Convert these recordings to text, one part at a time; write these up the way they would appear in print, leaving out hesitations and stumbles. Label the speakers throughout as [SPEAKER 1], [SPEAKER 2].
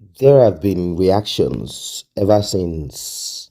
[SPEAKER 1] There have been reactions ever since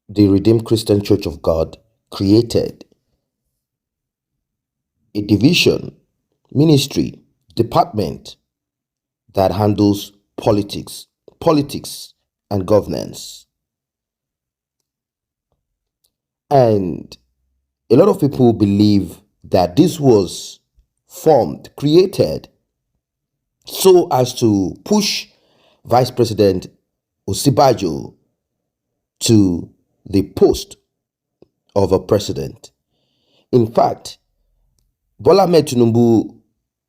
[SPEAKER 1] the Redeemed Christian Church of God created a division, ministry, department that handles politics and governance. And a lot of people believe that this was created so as to push Vice President Osinbajo to the post of a president. In fact, Bola Ahmed Tinubu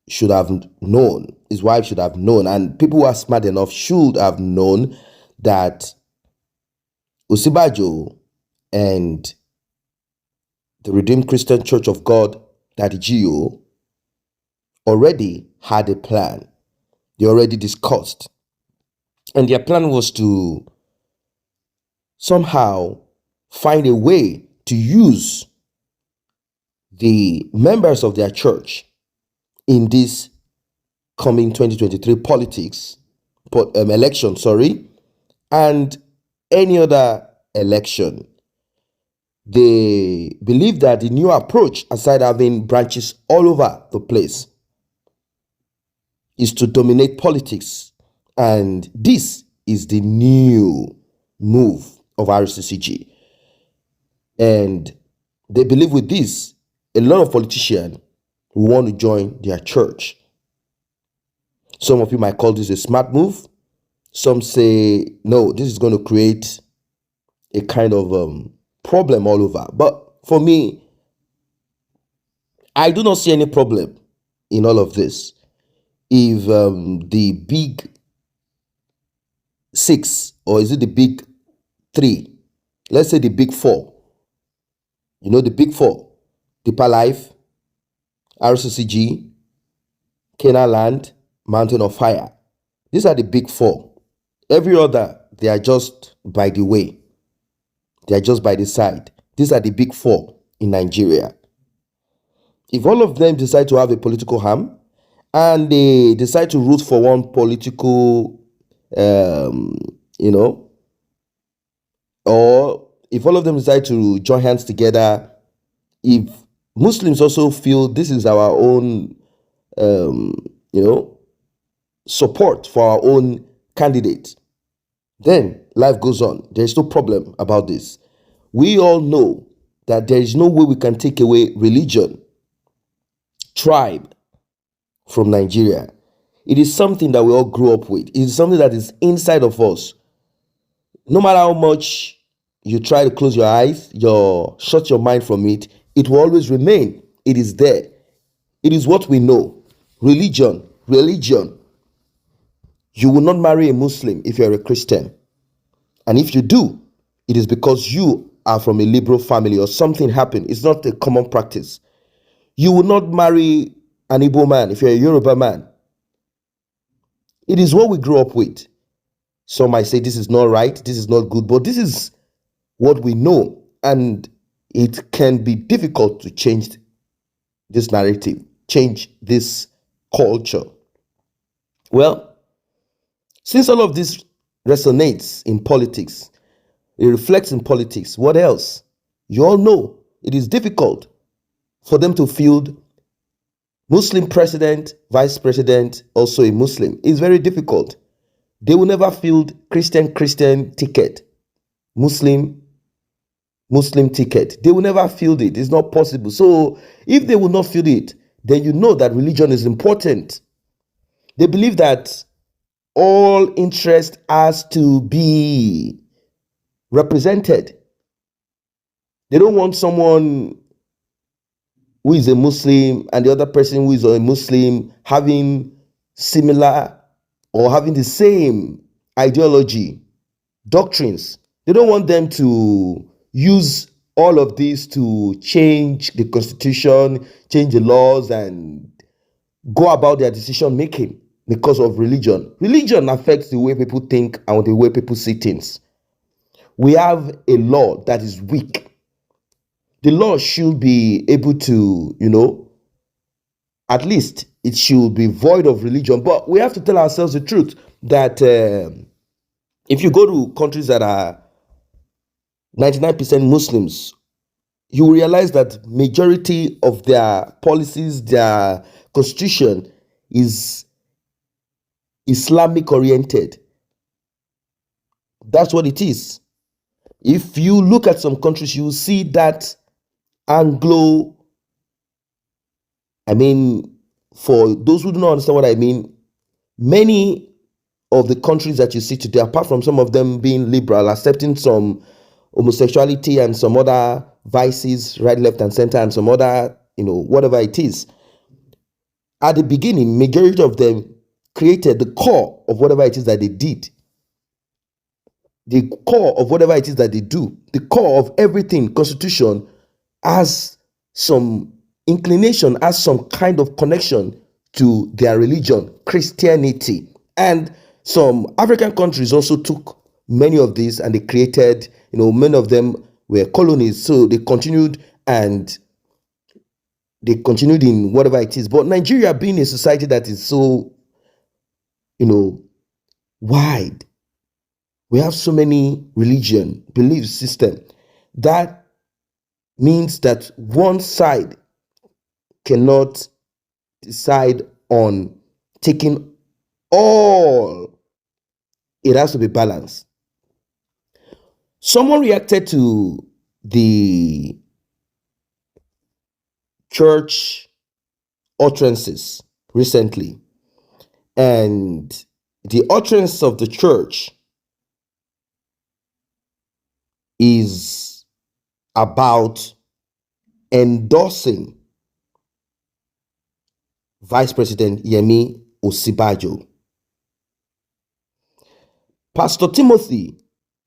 [SPEAKER 1] should have known, his wife should have known, and people who are smart enough should have known that Osinbajo and the Redeemed Christian Church of God, that GO, already had a plan. They already discussed. And their plan was to somehow find a way to use the members of their church in this coming 2023 election, and any other election. They believe that the new approach, aside having branches all over the place, is to dominate politics. And this is the new move of Rccg. And they believe with this, a lot of politicians who want to join their church. Some of you might call this a smart move. Some say, no, this is going to create a kind of problem all over. But for me, I do not see any problem in all of this. If the big six, or is it the big three? Let's say the big four. You know, the big four: Deeper Life, Rccg, Canaan Land, Mountain of Fire. These are the big four. Every other, they are just by the way. They are just by the side. These are the big four in Nigeria. If all of them decide to have a political harm, and they decide to root for one political, or if all of them decide to join hands together, if Muslims also feel this is our own, support for our own candidate, then life goes on. There's no problem about this. We all know that there is no way we can take away religion, tribe from Nigeria. It is something that we all grew up with. It is something that is inside of us. No matter how much you try to close your eyes, shut your mind from it, it will always remain. It is there. It is what we know. Religion. You will not marry a Muslim if you're a Christian. And if you do, it is because you are from a liberal family or something happened. It's not a common practice. You will not marry an Igbo man if you're a Yoruba man. It is what we grew up with. Some might say this is not right, this is not good, but this is what we know. And it can be difficult to change this narrative, change this culture. Well, since all of this resonates in politics, it reflects in politics, what else? You all know it is difficult for them to field Muslim president, vice president, also a Muslim. It's very difficult. They will never field Christian ticket, Muslim ticket. They will never field it. It's not possible. So if they will not field it, then you know that religion is important. They believe that all interest has to be represented. They don't want someone who is a Muslim and the other person who is a Muslim having similar or having the same ideology, doctrines. They don't want them to use all of this to change the constitution, change the laws, and go about their decision making because of religion. Religion affects the way people think and the way people see things. We have a law that is weak. The law should be able to, at least it should be void of religion. But we have to tell ourselves the truth. that if you go to countries that are 99% Muslims, you will realize that majority of their policies, their constitution is Islamic oriented. That's what it is. If you look at some countries, you will see that Anglo, for those who do not understand what I mean, many of the countries that you see today, apart from some of them being liberal, accepting some homosexuality and some other vices, right, left, and center, and some other, whatever it is, at the beginning, majority of them created the core of whatever it is that they did. The core of whatever it is that they do, the core of everything, constitution, has some inclination, has some kind of connection to their religion, Christianity. And some African countries also took many of these and they created, many of them were colonies. So they continued in whatever it is. But Nigeria, being a society that is so, wide, we have so many religion, belief system. That means that one side cannot decide on taking all. It has to be balanced. Someone reacted to the church utterances recently, and the utterance of the church is about endorsing Vice President Yemi Osinbajo. Pastor Timothy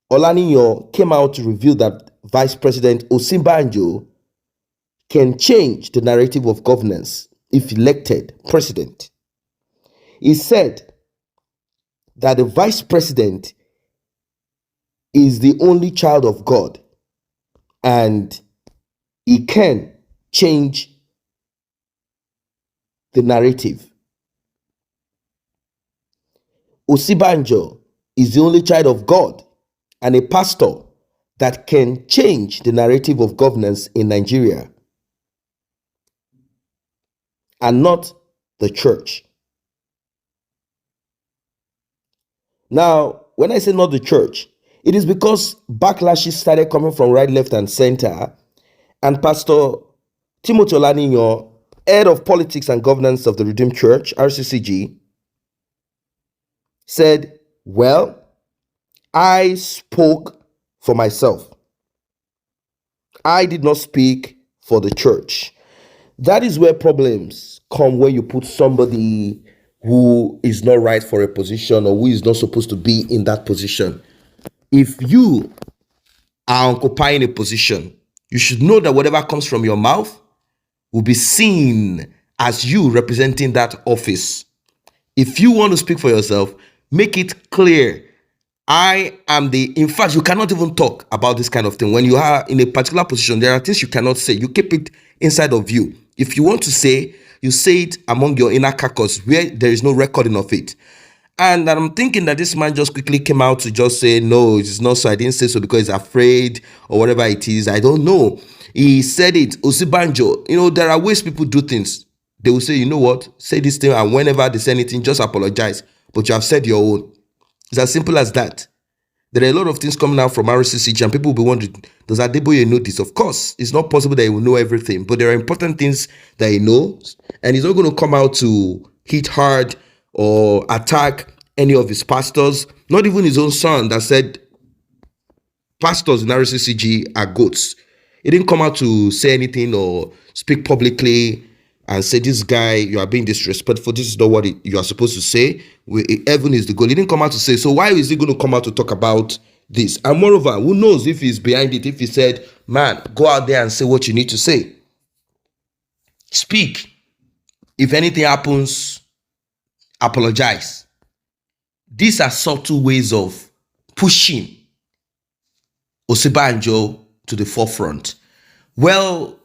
[SPEAKER 1] Olaniyan came out to reveal that Vice President Osinbajo can change the narrative of governance if elected president. He said that the Vice President is the only child of God and he can change the narrative. Osinbajo is the only child of God and a pastor that can change the narrative of governance in Nigeria, and not the church. Now, when I say not the church, it is because backlashes started coming from right, left, and center, and Pastor Timothy Olaniyan, head of politics and governance of the Redeemed Church, Rccg, said, well, I spoke for myself. I did not speak for the church. That is where problems come when you put somebody who is not right for a position or who is not supposed to be in that position. If you are occupying a position, you should know that whatever comes from your mouth will be seen as you representing that office. If you want to speak for yourself, make it clear. In fact, you cannot even talk about this kind of thing. When you are in a particular position, there are things you cannot say. You keep it inside of you. If you want to say, you say it among your inner caucus where there is no recording of it. And I'm thinking that this man just quickly came out to just say, no, it's not so. I didn't say so because he's afraid or whatever it is. I don't know. He said it. Osinbajo, there are ways people do things. They will say, you know what, say this thing, and whenever they say anything, just apologize. But you have said your own. It's as simple as that. There are a lot of things coming out from Rccg, and people will be wondering, does Adeboye know this? Of course, it's not possible that he will know everything, but there are important things that he knows, and he's not going to come out to hit hard or attack any of his pastors, not even his own son that said pastors in Rccg are goats. He didn't come out to say anything or speak publicly and say, this guy, you are being disrespectful. This is not what you are supposed to say. Heaven is the goal. He didn't come out to say, so why is he going to come out to talk about this? And moreover, who knows if he's behind it, if he said, man, go out there and say what you need to say. Speak. If anything happens, apologize. These are subtle ways of pushing Osinbajo to the forefront. Well,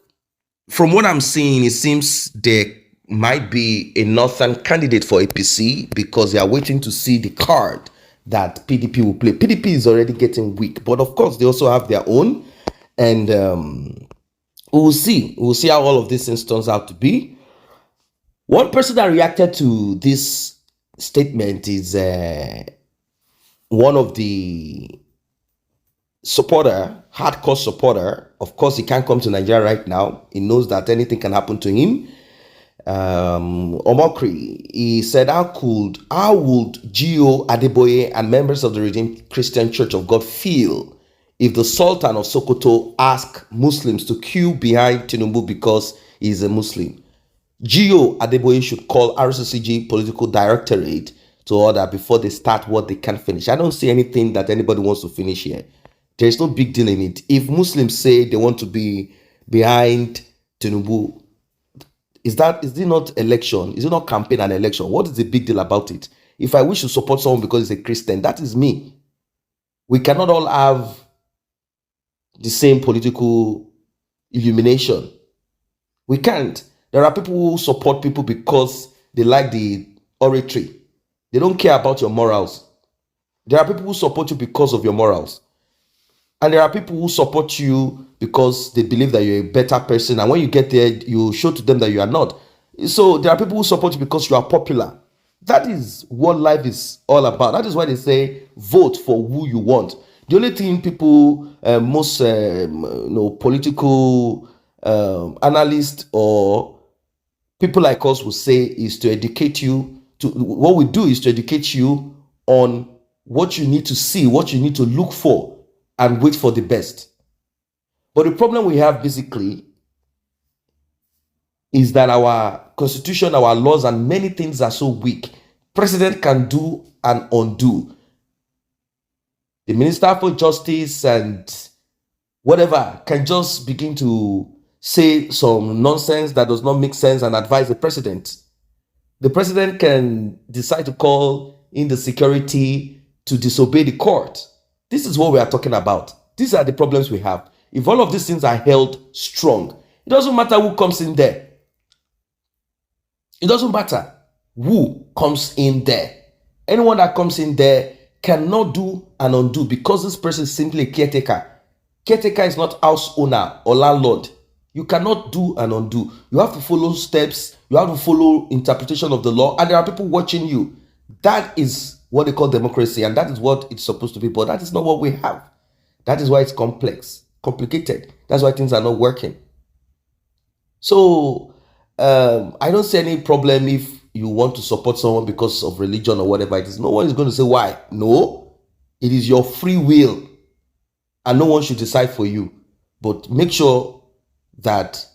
[SPEAKER 1] from what I'm seeing, it seems there might be a northern candidate for APC because they are waiting to see the card that PDP will play. PDP is already getting weak, but of course they also have their own, and we'll see. We'll see how all of these things turns out to be. One person that reacted to this statement is one of the hardcore supporter. Of course, he can't come to Nigeria right now. He knows that anything can happen to him. Omokri, he said, how would Gio, Adeboye, and members of the Redeemed Christian Church of God feel if the Sultan of Sokoto asked Muslims to queue behind Tinubu because he is a Muslim? Gio Adeboye should call Rccg Political Directorate to order before they start what they can't finish. I don't see anything that anybody wants to finish here. There's no big deal in it. If Muslims say they want to be behind Tinubu, is it not election? Is it not campaign and election? What is the big deal about it? If I wish to support someone because he's a Christian, that is me. We cannot all have the same political illumination. We can't. There are people who support people because they like the oratory. They don't care about your morals. There are people who support you because of your morals. And there are people who support you because they believe that you're a better person. And when you get there, you show to them that you are not. So there are people who support you because you are popular. That is what life is all about. That is why they say vote for who you want. The only thing people, most political analysts or people like us will say is to educate you. What we do is to educate you on what you need to see, what you need to look for, and wait for the best. But the problem we have basically is that our constitution, our laws, and many things are so weak. President can do and undo. The Minister for Justice and whatever can just begin to say some nonsense that does not make sense and advise the president. The president can decide to call in the security to disobey the court. This is what we are talking about. These are the problems we have. If all of these things are held strong, it doesn't matter who comes in there. It doesn't matter who comes in there. Anyone that comes in there cannot do and undo because this person is simply a caretaker. Caretaker is not house owner or landlord. You cannot do and undo. You have to follow steps. You have to follow interpretation of the law. And there are people watching you. That is what they call democracy. And that is what it's supposed to be. But that is not what we have. That is why it's complicated. That's why things are not working. So I don't see any problem if you want to support someone because of religion or whatever it is. No one is going to say why. No, it is your free will. And no one should decide for you. But make sure that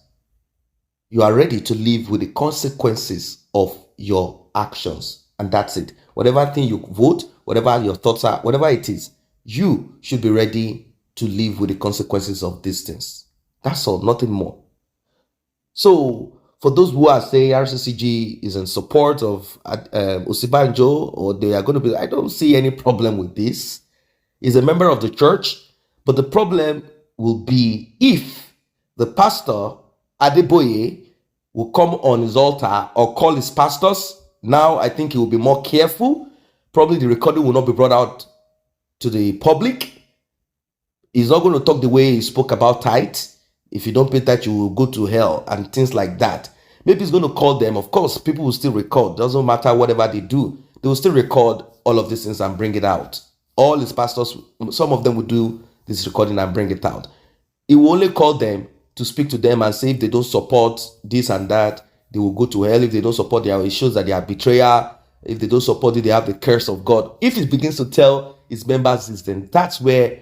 [SPEAKER 1] you are ready to live with the consequences of your actions. And that's it. Whatever thing you vote, whatever your thoughts are, whatever it is, you should be ready to live with the consequences of these things. That's all, nothing more. So, for those who are saying Rccg is in support of Osinbajo, or they are going to be, I don't see any problem with this. He's a member of the church, but the problem will be if the pastor, Adeboye, will come on his altar or call his pastors. Now, I think he will be more careful. Probably the recording will not be brought out to the public. He's not going to talk the way he spoke about tithe. If you don't pay tithe, you will go to hell and things like that. Maybe he's going to call them. Of course, people will still record. Doesn't matter whatever they do. They will still record all of these things and bring it out. All his pastors, some of them will do this recording and bring it out. He will only call them to speak to them and say if they don't support this and that, they will go to hell. If they don't support, it shows that they are betrayer. If they don't support it, they have the curse of God. If he begins to tell his members this, then that's where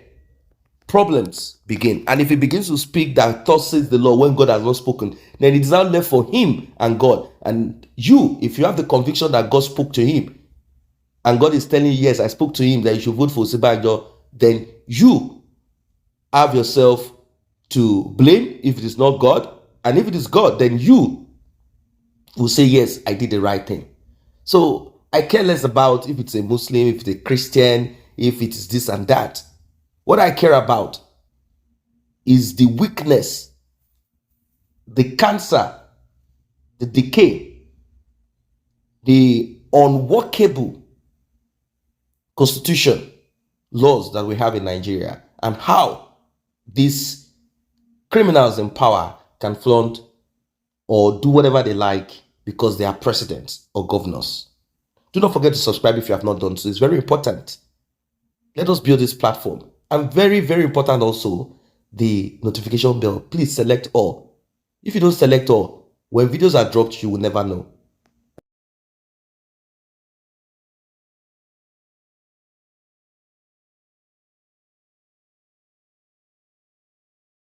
[SPEAKER 1] problems begin. And if he begins to speak that thus says the Lord when God has not spoken, then it is now left for him and God. And you, if you have the conviction that God spoke to him, and God is telling you, yes, I spoke to him that you should vote for Osinbajo, then you have yourself to blame if it is not God. And if it is God, then you will say, yes, I did the right thing. So I care less about if it's a Muslim, if it's a Christian, if it is this and that. What I care about is the weakness, the cancer, the decay the unworkable constitution laws that we have in Nigeria, and how these criminals in power can flaunt or do whatever they like because they are presidents or governors. Do not forget to subscribe if you have not done so. It's very important. Let us build this platform. And very, very important also, the notification bell. Please select all. If you don't select all, when videos are dropped, you will never know.